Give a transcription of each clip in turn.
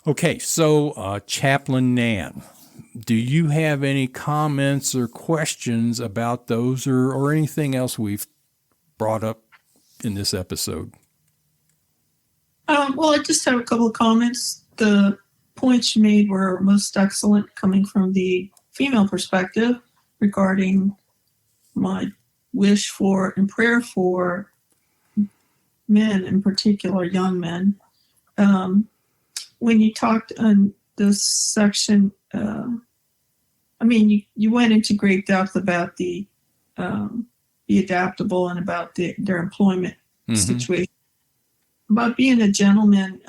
Okay, so Chaplain Nan, do you have any comments or questions about those or anything else we've brought up in this episode? Well, I just have a couple of comments. The points you made were most excellent coming from the female perspective regarding my wish for and prayer for men, in particular young men. When you talked on this section, you went into great depth about the be adaptable and about their employment situation. About being a gentleman,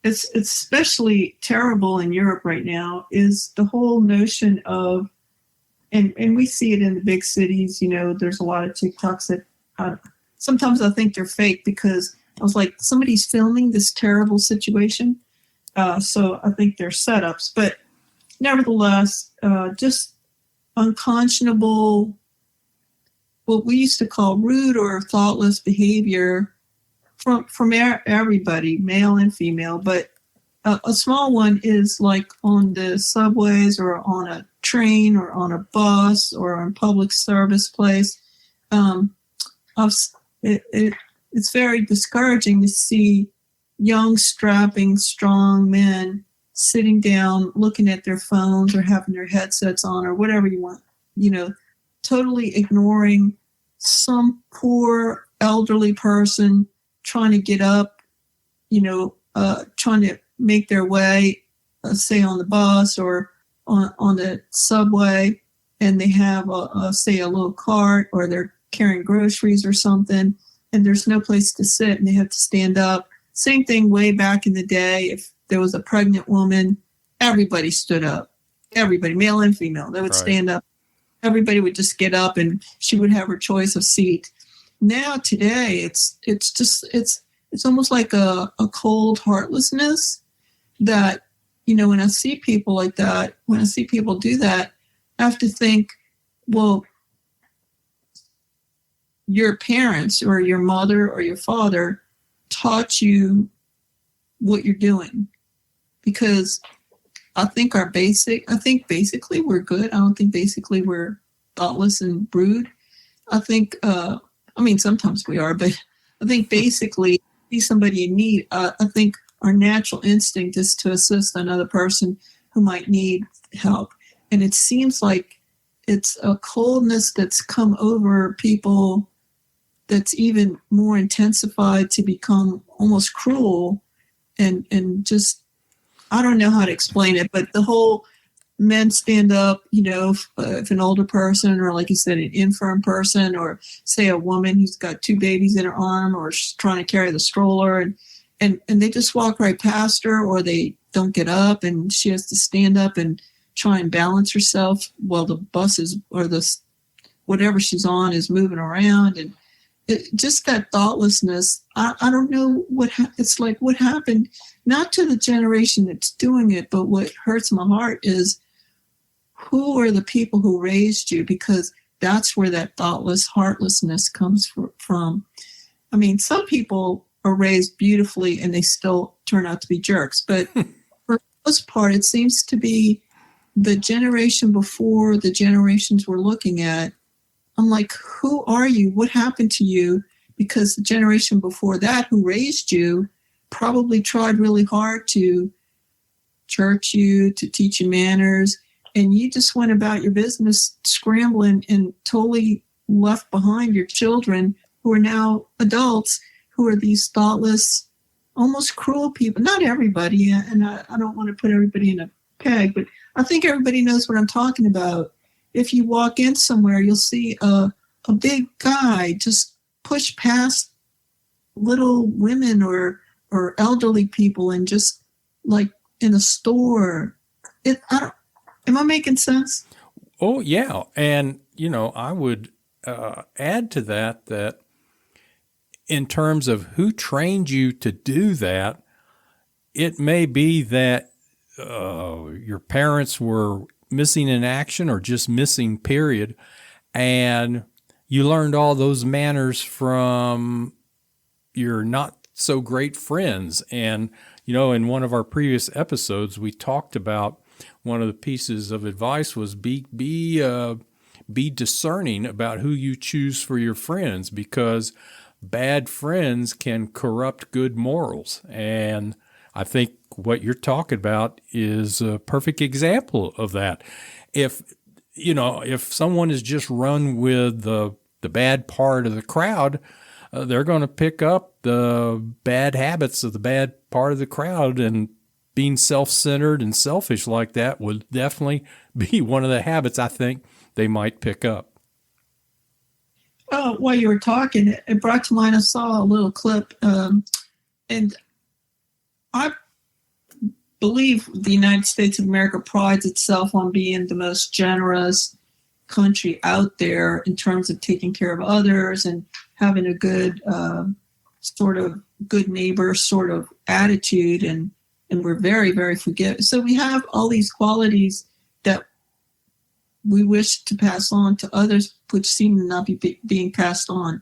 it's especially terrible in Europe right now is the whole notion of, and we see it in the big cities. You know, there's a lot of TikToks that sometimes I think they're fake because I was like, somebody's filming this terrible situation. So I think they're setups, but nevertheless, just unconscionable, what we used to call rude or thoughtless behavior from everybody, male and female. But a small one is like on the subways or on a train or on a bus or on public service place. It's very discouraging to see young, strapping, strong men sitting down, looking at their phones or having their headsets on or whatever you want, totally ignoring some poor elderly person trying to get up, trying to make their way, say on the bus or on the subway, and they have say a little cart or they're carrying groceries or something, and there's no place to sit and they have to stand up. Same thing way back in the day. If there was a pregnant woman, everybody stood up. Everybody, male and female, they would stand up. Everybody would just get up and she would have her choice of seat. Now today, it's almost like a cold heartlessness that, when I see people like that, when I see people do that, I have to think, well, your parents or your mother or your father taught you what you're doing, because I think basically we're good. I don't think basically we're thoughtless and rude. I think, sometimes we are, but I think basically see somebody in need. I think our natural instinct is to assist another person who might need help. And it seems like it's a coldness that's come over people that's even more intensified to become almost cruel and just, I don't know how to explain it, but the whole men stand up, if an older person or like you said, an infirm person or say a woman who's got two babies in her arm or she's trying to carry the stroller and they just walk right past her or they don't get up and she has to stand up and try and balance herself while the buses or the whatever she's on is moving around. And just that thoughtlessness, I don't know it's like what happened, not to the generation that's doing it, but what hurts my heart is who are the people who raised you, because that's where that thoughtless heartlessness comes from. I mean, some people are raised beautifully and they still turn out to be jerks, but for the most part, it seems to be the generation before the generations we're looking at. I'm like, who are you? What happened to you? Because the generation before that who raised you probably tried really hard to church you, to teach you manners, and you just went about your business scrambling and totally left behind your children who are now adults, who are these thoughtless, almost cruel people. Not everybody, and I don't want to put everybody in a peg, but I think everybody knows what I'm talking about. If you walk in somewhere, you'll see a big guy just push past little women or elderly people and just like in a store. Am I making sense? Oh, yeah. And, I would add to that in terms of who trained you to do that, it may be that your parents were missing in action or just missing, period. And you learned all those manners from your not so great friends. And, in one of our previous episodes, we talked about one of the pieces of advice was be discerning about who you choose for your friends, because bad friends can corrupt good morals. And I think what you're talking about is a perfect example of that. If someone is just run with the bad part of the crowd, they're going to pick up the bad habits of the bad part of the crowd, and being self-centered and selfish like that would definitely be one of the habits I think they might pick up. Oh, while you were talking, it brought to mind, I saw a little clip, and I believe the United States of America prides itself on being the most generous country out there in terms of taking care of others and having a good sort of good neighbor sort of attitude, and we're very, very forgiving. So we have all these qualities that we wish to pass on to others, which seem to not be being passed on.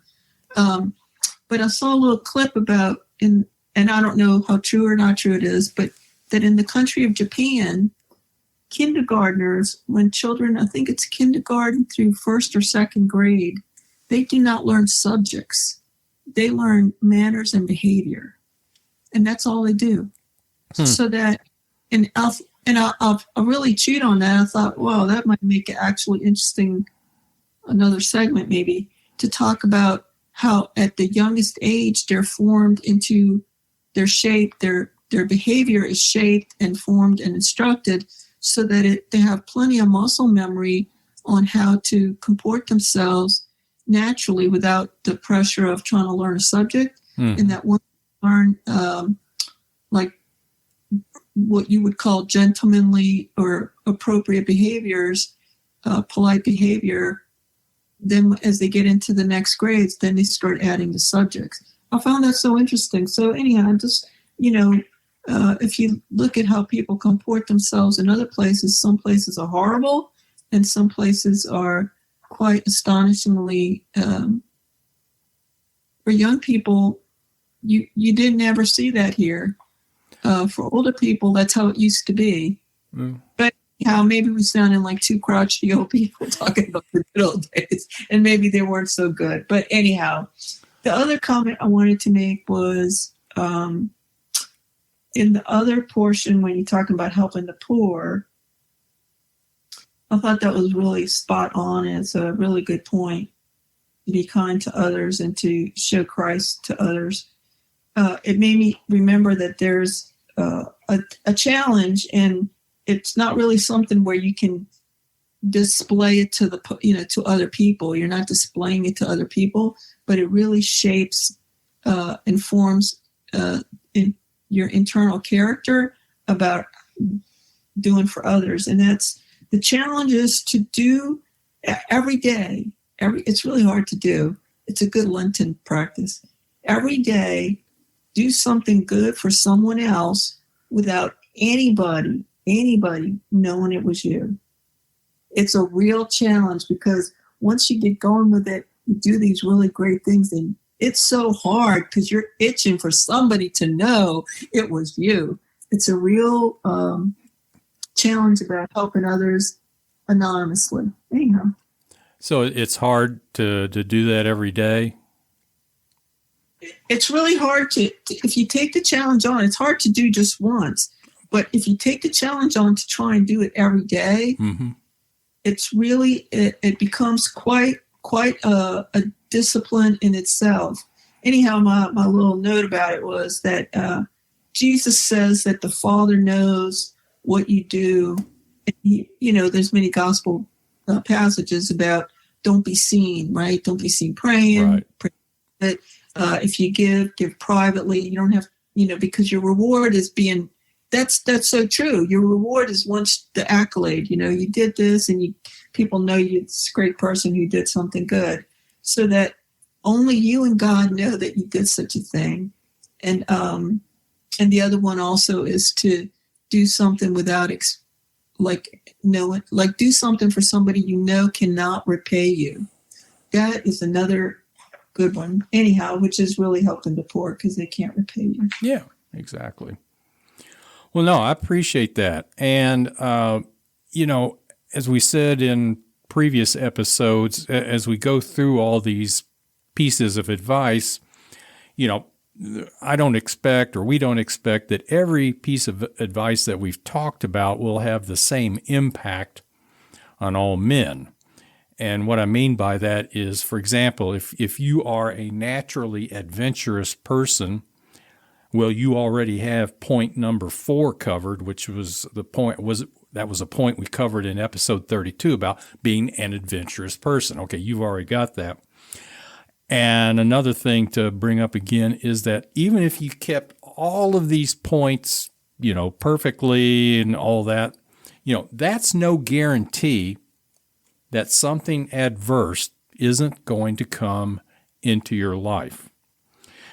But I saw a little clip about, and I don't know how true or not true it is, but that in the country of Japan, kindergartners, when children, I think it's kindergarten through first or second grade, they do not learn subjects. They learn manners and behavior. And that's all they do. So that, and I really chewed on that. I thought, wow, that might make it actually interesting, another segment maybe, to talk about how at the youngest age they're formed into their shape, their behavior is shaped and formed and instructed so that they have plenty of muscle memory on how to comport themselves naturally without the pressure of trying to learn a subject. And that one learn like what you would call gentlemanly or appropriate behaviors, polite behavior. Then as they get into the next grades, then they start adding the subjects. I found that so interesting. So anyhow, just, if you look at how people comport themselves in other places, some places are horrible and some places are quite astonishingly, for young people, you didn't ever see that here. For older people, that's how it used to be. But maybe we sounded like two crotchety old people talking about the good old days, and maybe they weren't so good. But anyhow, the other comment I wanted to make was in the other portion when you're talking about helping the poor, I thought that was really spot on. And it's a really good point, to be kind to others and to show Christ to others. It made me remember that there's a challenge, and it's not really something where you can display it to to other people. You're not displaying it to other people, but it really shapes, informs in your internal character about doing for others. And that's the challenge, is to do every day. It's really hard to do. It's a good Lenten practice. Every day, do something good for someone else without anybody knowing it was you. It's a real challenge, because once you get going with it, you do these really great things, and it's so hard because you're itching for somebody to know it was you. It's a real challenge about helping others anonymously. Anyhow. So it's hard to do that every day? It's really hard to, if you take the challenge on, it's hard to do just once. But if you take the challenge on to try and do it every day, it's really, it becomes quite a discipline in itself. Anyhow, my little note about it was that Jesus says that the Father knows what you do. And there's many gospel passages about don't be seen, right? Don't be seen praying. Right. If you give privately. You don't have, because your reward is being, that's so true. Your reward is once the accolade, you did this, and people know you're this great person who did something good, so that only you and God know that you did such a thing. And the other one also is to do something without do something for somebody cannot repay you. That is another good one anyhow, which is really helping the poor because they can't repay you. Yeah, exactly. Well, no, I appreciate that. And, as we said in previous episodes, as we go through all these pieces of advice, I don't expect, or we don't expect, that every piece of advice that we've talked about will have the same impact on all men. And what I mean by that is, for example, if you are a naturally adventurous person, well, you already have point number 4 covered, which was a point we covered in episode 32 about being an adventurous person. Okay, you've already got that. And another thing to bring up again is that even if you kept all of these points, perfectly and all that, that's no guarantee that something adverse isn't going to come into your life.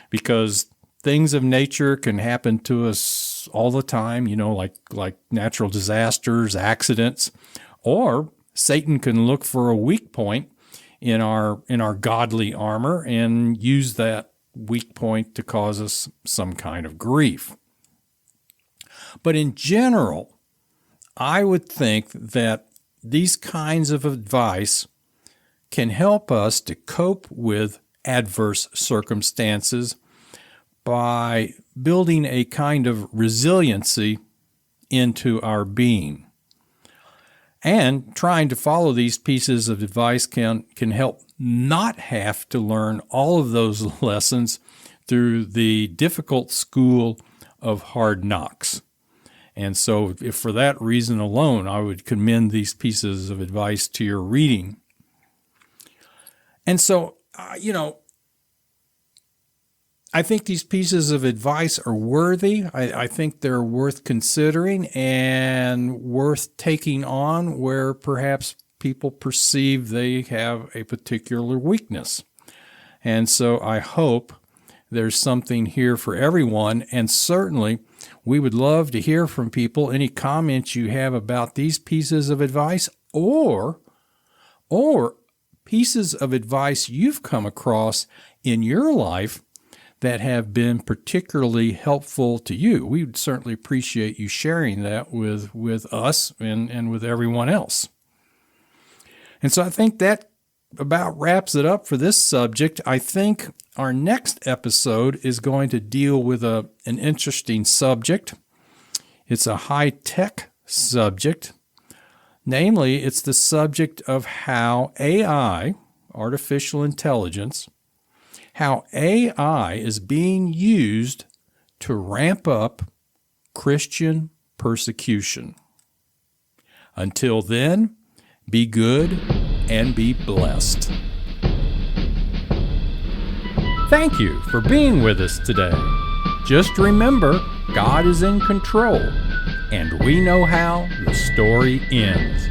Because things of nature can happen to us all the time, like natural disasters, accidents, or Satan can look for a weak point in our godly armor and use that weak point to cause us some kind of grief. But in general, I would think that these kinds of advice can help us to cope with adverse circumstances by building a kind of resiliency into our being. And trying to follow these pieces of advice can help not have to learn all of those lessons through the difficult school of hard knocks. And so if for that reason alone, I would commend these pieces of advice to your reading. And so, I think these pieces of advice are worthy. I think they're worth considering and worth taking on where perhaps people perceive they have a particular weakness. And so I hope there's something here for everyone. And certainly we would love to hear from people any comments you have about these pieces of advice or pieces of advice you've come across in your life that have been particularly helpful to you. We would certainly appreciate you sharing that with us and with everyone else. And so I think that about wraps it up for this subject. I think our next episode is going to deal with an interesting subject. It's a high-tech subject. Namely, it's the subject of how AI, artificial intelligence, how AI is being used to ramp up Christian persecution. Until then, be good and be blessed. Thank you for being with us today. Just remember, God is in control, and we know how the story ends.